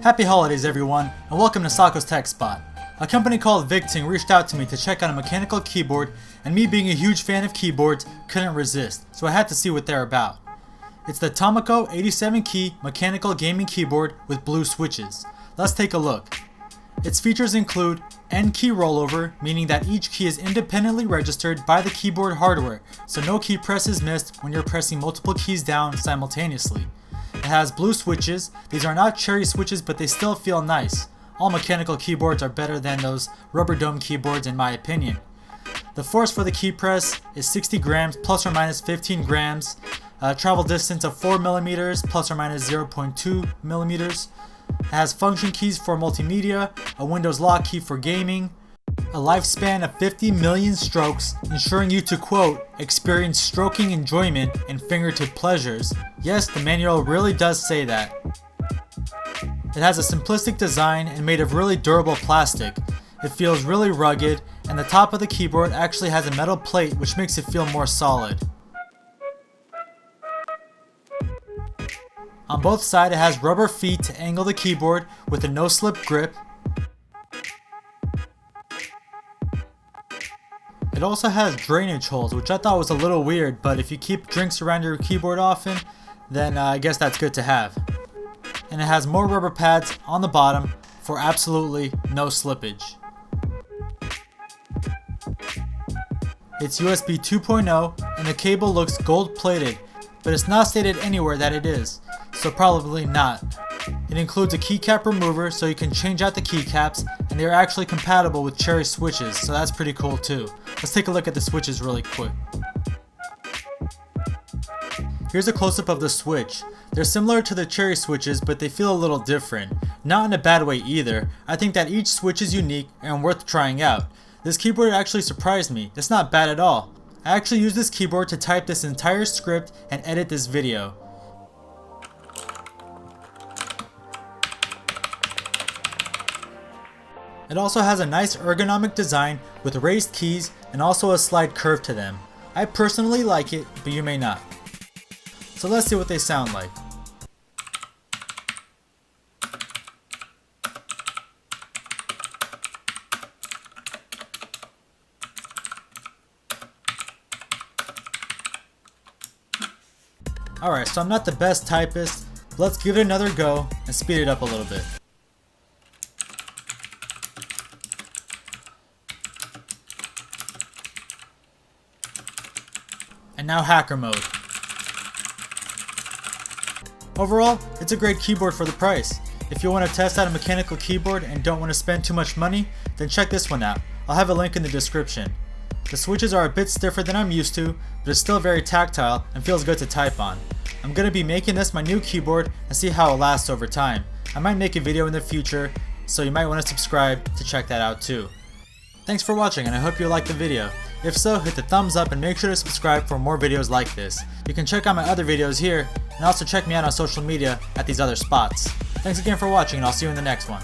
Happy holidays everyone, and welcome to Sako's Tech Spot. A company called VicTsing reached out to me to check out a mechanical keyboard, and me being a huge fan of keyboards, couldn't resist, so I had to see what they're about. It's the Tomoko 87 key mechanical gaming keyboard with blue switches. Let's take a look. Its features include N key rollover, meaning that each key is independently registered by the keyboard hardware, so no key press is missed when you're pressing multiple keys down simultaneously. It has blue switches. These are not cherry switches, but they still feel nice. All mechanical keyboards are better than those rubber dome keyboards in my opinion. The force for the key press is 60 grams plus or minus 15 grams. Travel distance of 4 millimeters plus or minus 0.2 millimeters. It has function keys for multimedia, a Windows lock key for gaming, a lifespan of 50 million strokes, ensuring you to, quote, experience stroking enjoyment and fingertip pleasures. Yes, the manual really does say that. It has a simplistic design and made of really durable plastic. It feels really rugged, and the top of the keyboard actually has a metal plate which makes it feel more solid. On both sides it has rubber feet to angle the keyboard with a no-slip grip. It also has drainage holes, which I thought was a little weird, but if you keep drinks around your keyboard often, then I guess that's good to have. And it has more rubber pads on the bottom for absolutely no slippage. It's USB 2.0 and the cable looks gold plated, but it's not stated anywhere that it is, so probably not. It includes a keycap remover so you can change out the keycaps, and they're actually compatible with cherry switches, so that's pretty cool too. Let's take a look at the switches really quick. Here's a close-up of the switch. They're similar to the cherry switches, but they feel a little different. Not in a bad way either. I think that each switch is unique and worth trying out. This keyboard actually surprised me. It's not bad at all. I actually used this keyboard to type this entire script and edit this video. It also has a nice ergonomic design with raised keys and also a slight curve to them. I personally like it, but you may not. So let's see what they sound like. Alright, so I'm not the best typist, but let's give it another go and speed it up a little bit. And now hacker mode. Overall, it's a great keyboard for the price. If you want to test out a mechanical keyboard and don't want to spend too much money, then check this one out. I'll have a link in the description. The switches are a bit stiffer than I'm used to, but it's still very tactile and feels good to type on. I'm going to be making this my new keyboard and see how it lasts over time. I might make a video in the future, so you might want to subscribe to check that out too. Thanks for watching, and I hope you liked the video. If so, hit the thumbs up and make sure to subscribe for more videos like this. You can check out my other videos here, and also check me out on social media at these other spots. Thanks again for watching, and I'll see you in the next one.